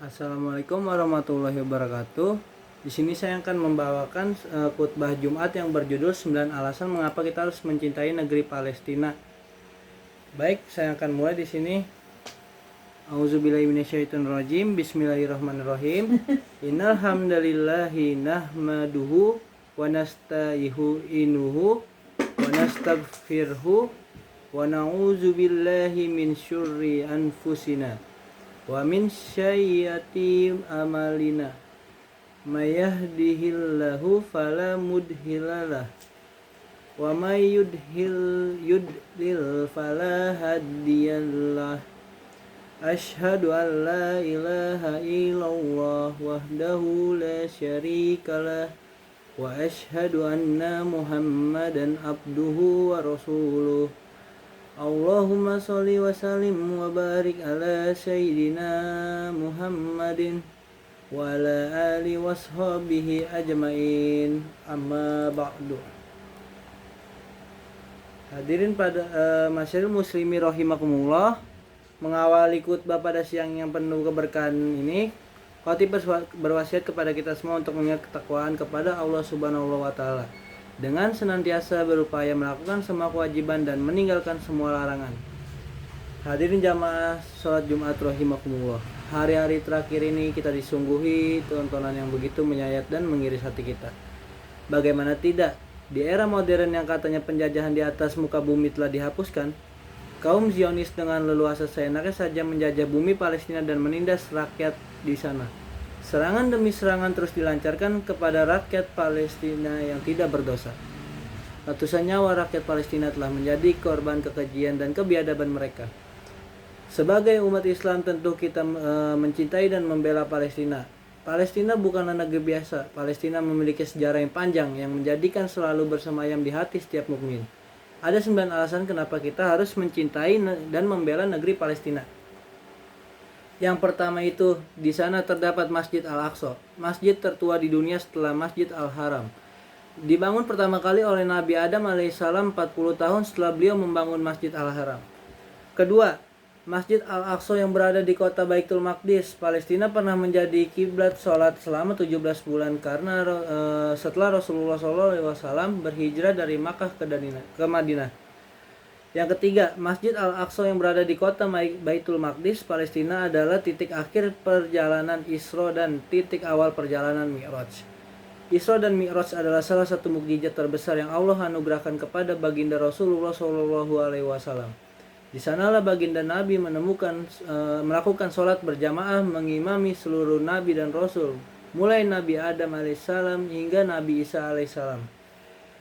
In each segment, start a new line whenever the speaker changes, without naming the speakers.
Assalamualaikum warahmatullahi wabarakatuh. Di sini saya akan membawakan khutbah Jumat yang berjudul 9 alasan mengapa kita harus mencintai negeri Palestina. Baik, saya akan mulai di sini. Auzubillahi minasyaitonirrajim. Bismillahirrahmanirrahim. Innal hamdalillahi nahmaduhu wa nasta'inuhu wa nastaghfiruhu wa na'udzubillahi min syurri anfusina wa min sayyiati amalina may yahdihillahu fala mudhillalah wa may yudlil fala hadiyalah. Asyhadu an la ilaha illallah wahdahu la syarikalah wa asyhadu anna muhammadan abduhu wa rasuluh. Allahumma sholli wa sallim wa barik ala sayyidina Muhammadin wa ala ali washabihi ajmain, amma ba'du. Hadirin pada masyarakat muslimi rahimakumullah, mengawali khutbah pada siang yang penuh keberkahan ini, khatib berwasiat kepada kita semua untuk mengingat ketakwaan kepada Allah Subhanahu wa taala dengan senantiasa berupaya melakukan semua kewajiban dan meninggalkan semua larangan. Hadirin jamaah sholat Jumat rahimakumullah, hari-hari terakhir ini kita disungguhi tontonan yang begitu menyayat dan mengiris hati kita. Bagaimana tidak, di era modern yang katanya penjajahan di atas muka bumi telah dihapuskan, kaum Zionis dengan leluasa seenaknya saja menjajah bumi Palestina dan menindas rakyat di sana. Serangan demi serangan terus dilancarkan kepada rakyat Palestina yang tidak berdosa. Ratusan nyawa rakyat Palestina telah menjadi korban kekejian dan kebiadaban mereka. Sebagai umat Islam tentu kita mencintai dan membela Palestina. Palestina bukanlah negeri biasa. Palestina memiliki sejarah yang panjang yang menjadikan selalu bersemayam di hati setiap mukmin. Ada 9 alasan kenapa kita harus mencintai dan membela negeri Palestina. Yang pertama itu, di sana terdapat Masjid Al-Aqsa, masjid tertua di dunia setelah Masjid Al-Haram. Dibangun pertama kali oleh Nabi Adam alaihissalam 40 tahun setelah beliau membangun Masjid Al-Haram. Kedua, Masjid Al-Aqsa yang berada di kota Baitul Maqdis, Palestina pernah menjadi kiblat sholat selama 17 bulan karena setelah Rasulullah SAW berhijrah dari Makkah ke Madinah. Yang ketiga, Masjid Al-Aqsa yang berada di kota Baitul Maqdis, Palestina adalah titik akhir perjalanan Isra dan titik awal perjalanan Mi'raj. Isra dan Mi'raj adalah salah satu mukjizat terbesar yang Allah anugerahkan kepada baginda Rasulullah SAW. Di sanalah baginda Nabi melakukan sholat berjamaah mengimami seluruh Nabi dan Rasul, mulai Nabi Adam alaihissalam hingga Nabi Isa alaihissalam.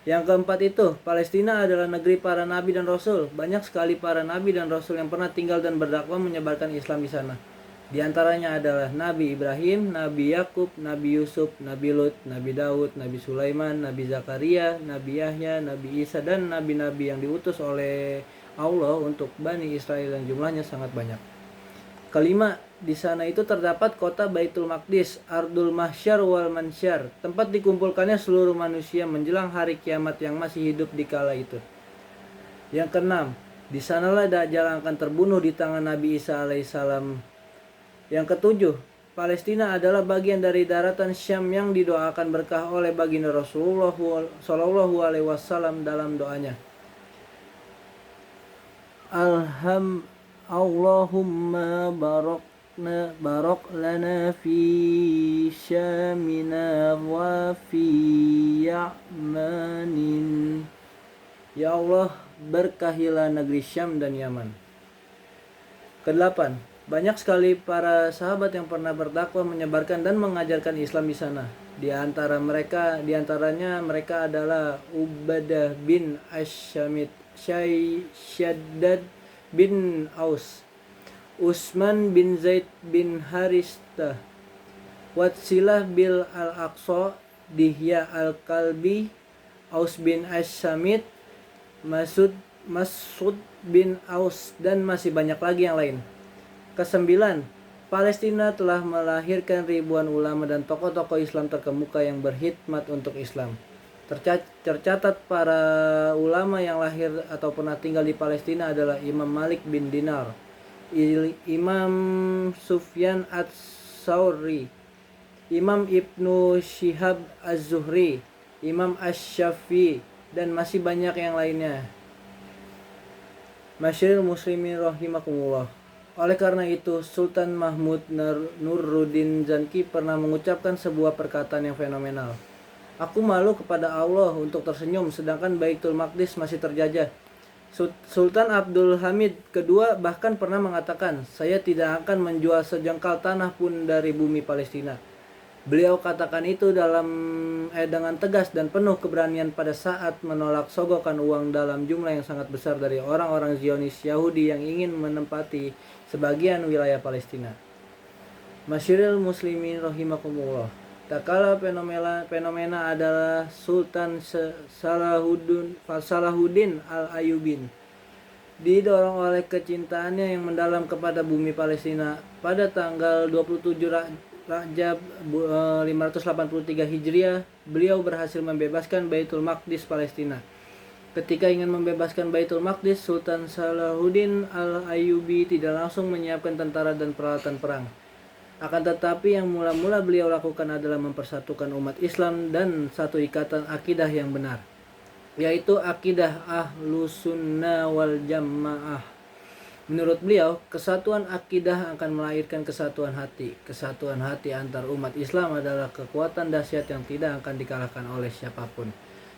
Yang keempat itu, Palestina adalah negeri para nabi dan rasul. Banyak sekali para nabi dan rasul yang pernah tinggal dan berdakwah menyebarkan Islam di sana. Di antaranya adalah Nabi Ibrahim, Nabi Yakub, Nabi Yusuf, Nabi Lut, Nabi Daud, Nabi Sulaiman, Nabi Zakaria, Nabi Yahya, Nabi Isa, dan nabi-nabi yang diutus oleh Allah untuk Bani Israel yang jumlahnya sangat banyak. Kelima, di sana itu terdapat kota Baitul Maqdis, Ardul Mahsyar wal Mansyar, tempat dikumpulkannya seluruh manusia menjelang hari kiamat yang masih hidup di kala itu. Yang keenam, di sanalah Dajjal akan terbunuh di tangan Nabi Isa alaihissalam. Yang ketujuh, Palestina adalah bagian dari daratan Syam yang didoakan berkah oleh baginda Rasulullah SAW dalam doanya. Allahumma barak lana fi syamina wa fi ya'manin. Ya Allah, berkahilah negeri Syam dan Yaman. Kedelapan, banyak sekali para sahabat yang pernah berdakwah menyebarkan dan mengajarkan Islam di sana. Di antaranya mereka adalah Ubadah bin Asyamit, Syaddad bin Aus, Utsman bin Zaid bin Haristah, Watsilah bil Al-Aqsa, Dihya Al-Kalbi, Aus bin As-Samit, Mas'ud bin Aus, dan masih banyak lagi yang lain. Kesembilan, Palestina telah melahirkan ribuan ulama dan tokoh-tokoh Islam terkemuka yang berkhidmat untuk Islam. Tercatat para ulama yang lahir atau pernah tinggal di Palestina adalah Imam Malik bin Dinar, Imam Sufyan ats As-Sauri, Imam Ibnu Syihab Az-Zuhri, Imam Asy-Syafi'i, dan masih banyak yang lainnya. Masyarul muslimin rahimakumullah. Oleh karena itu, Sultan Mahmud Nuruddin Zanki pernah mengucapkan sebuah perkataan yang fenomenal. Aku malu kepada Allah untuk tersenyum sedangkan Baitul Maqdis masih terjajah. Sultan Abdul Hamid II bahkan pernah mengatakan, saya tidak akan menjual sejengkal tanah pun dari bumi Palestina. Beliau katakan itu dengan tegas dan penuh keberanian pada saat menolak sogokan uang dalam jumlah yang sangat besar dari orang-orang Zionis Yahudi yang ingin menempati sebagian wilayah Palestina. Masyarul muslimin rahimakumullah. Tak kala fenomena adalah Sultan Salahuddin Al-Ayyubin didorong oleh kecintaannya yang mendalam kepada bumi Palestina. Pada tanggal 27 Rajab 583 Hijriah, beliau berhasil membebaskan Baitul Maqdis Palestina. Ketika ingin membebaskan Baitul Maqdis, Sultan Salahuddin Al-Ayyubi tidak langsung menyiapkan tentara dan peralatan perang. Akan tetapi yang mula-mula beliau lakukan adalah mempersatukan umat Islam dan satu ikatan akidah yang benar, yaitu akidah Ahlus Sunnah wal Jamaah. Menurut beliau, kesatuan akidah akan melahirkan kesatuan hati. Kesatuan hati antar umat Islam adalah kekuatan dahsyat yang tidak akan dikalahkan oleh siapapun.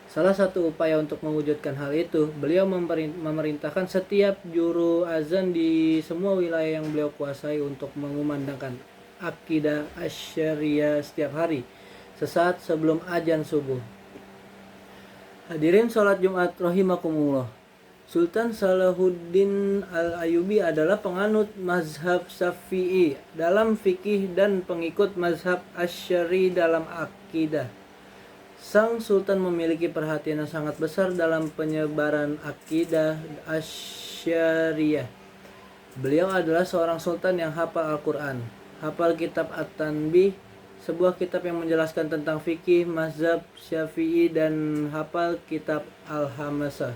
Salah satu upaya untuk mewujudkan hal itu, beliau memerintahkan setiap juru azan di semua wilayah yang beliau kuasai untuk mengumandangkan akidah Asy'ariyah setiap hari, sesaat sebelum azan subuh. Hadirin sholat Jumat rahimakumullah. Sultan Salahuddin Al-Ayyubi adalah penganut mazhab Syafi'i dalam fikih dan pengikut mazhab Asy'ari dalam akidah. Sang Sultan memiliki perhatian yang sangat besar dalam penyebaran akidah Asy'ariyah. Beliau adalah seorang sultan yang hafal Al-Quran, hafal kitab At-Tanbih, sebuah kitab yang menjelaskan tentang fikih mazhab Syafi'i, dan hafal kitab Al-Hamasah,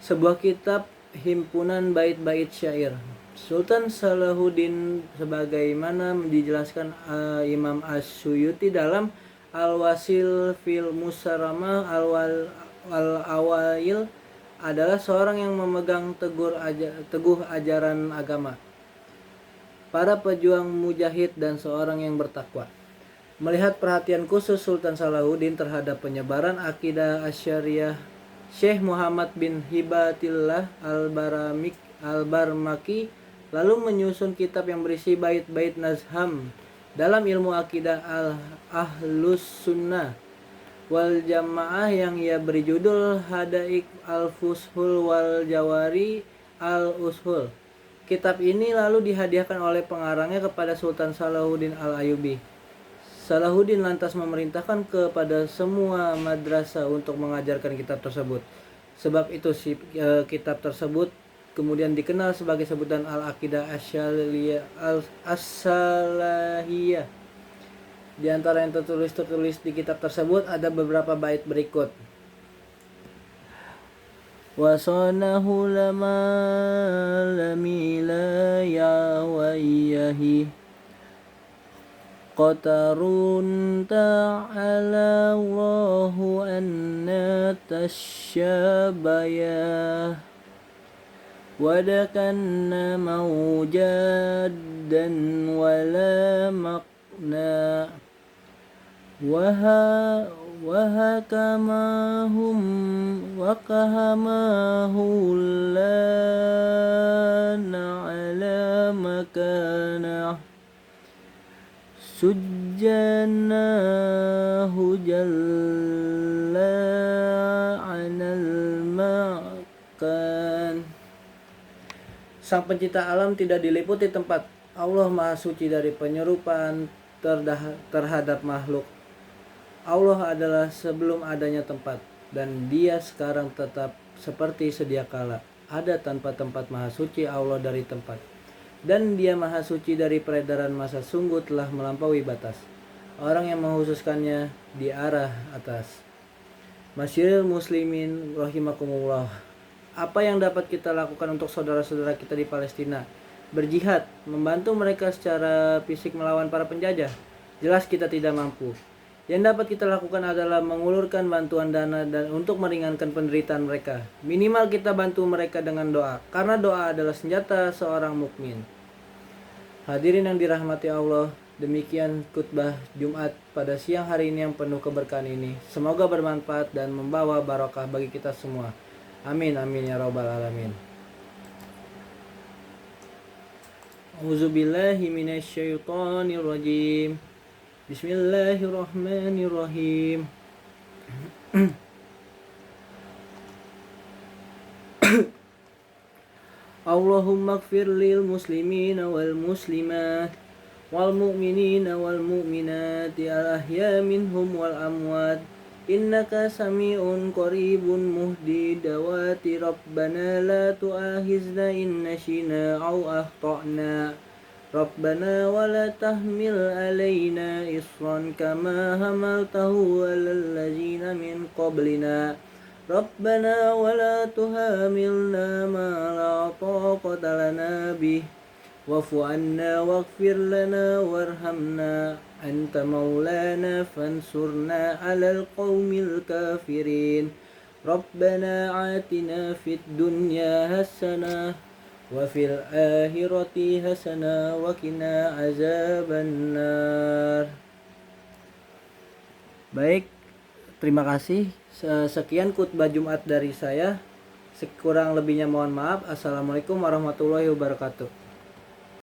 sebuah kitab himpunan bait-bait syair. Sultan Salahuddin sebagaimana dijelaskan Imam As-Suyuti dalam Al-Wasil fil Musaramah Al-Awail adalah seorang yang memegang teguh ajaran agama, para pejuang mujahid, dan seorang yang bertakwa. Melihat perhatian khusus Sultan Salahuddin terhadap penyebaran akidah Asy'ariyah, Syekh Muhammad bin Hibatillah Al-Barmaki lalu menyusun kitab yang berisi bait-bait nazham dalam ilmu akidah Ahlus Sunnah wal Jamaah yang ia beri judul Hadaik Al-Fushul wal Jawari Al-Ushul. Kitab ini lalu dihadiahkan oleh pengarangnya kepada Sultan Salahuddin Al-Ayyubi. Salahuddin lantas memerintahkan kepada semua madrasah untuk mengajarkan kitab tersebut. Sebab itu kitab tersebut kemudian dikenal sebagai sebutan Al-Aqidah As-Salahiyah. Di antara yang tertulis di kitab tersebut ada beberapa bait berikut. Wasanahu lama lamila ya wayyahi qatarun ta'ala Allahu anna tasyabayah wadakanna mawjadan wala maqna wahakamahum lana ala makanah sujjanahu jalla anal makan. Sang pencipta alam tidak diliputi tempat. Allah Maha Suci dari penyerupaan terhadap makhluk. Allah adalah sebelum adanya tempat, dan Dia sekarang tetap seperti sedia kala. Ada tanpa tempat. Maha Suci Allah dari tempat, dan Dia Maha Suci dari peredaran masa. Sungguh telah melampaui batas orang yang menghususkannya di arah atas. Masyarul muslimin rahimakumullah. Apa yang dapat kita lakukan untuk saudara-saudara kita di Palestina? berjihad, membantu mereka secara fisik melawan para penjajah? Jelas kita tidak mampu. Yang dapat kita lakukan adalah mengulurkan bantuan dana dan untuk meringankan penderitaan mereka. Minimal kita bantu mereka dengan doa, karena doa adalah senjata seorang mukmin. Hadirin yang dirahmati Allah, demikian khutbah Jumat pada siang hari ini yang penuh keberkahan ini. Semoga bermanfaat dan membawa barokah bagi kita semua. Amin amin ya rabbal alamin. A'udzubillahi minasyaitonirrajim. Bismillahirrahmanirrahim. Allahumma ighfir lil muslimina wal muslimat wal mu'minina wal mu'minati al ahya minhum wal amwat innaka sami'un qaribun muhdi dawati rabbana la tu'akhizna in nashina aw akhtana Rabbana wa la tahmil alaina isran kama hamaltahu alal ladzina min qablina Rabbana wa la tuhamilna ma la taqata lana bih wa'fu anna waghfir lana warhamna anta maulana fansurna 'alal qaumil kafirin Rabbana atina fid dunya hasanah wa fil akhirati hasanah wa qina azabannar. Baik, terima kasih. Sekian khutbah Jumat dari saya. Sekurang lebihnya mohon maaf. Assalamualaikum warahmatullahi wabarakatuh.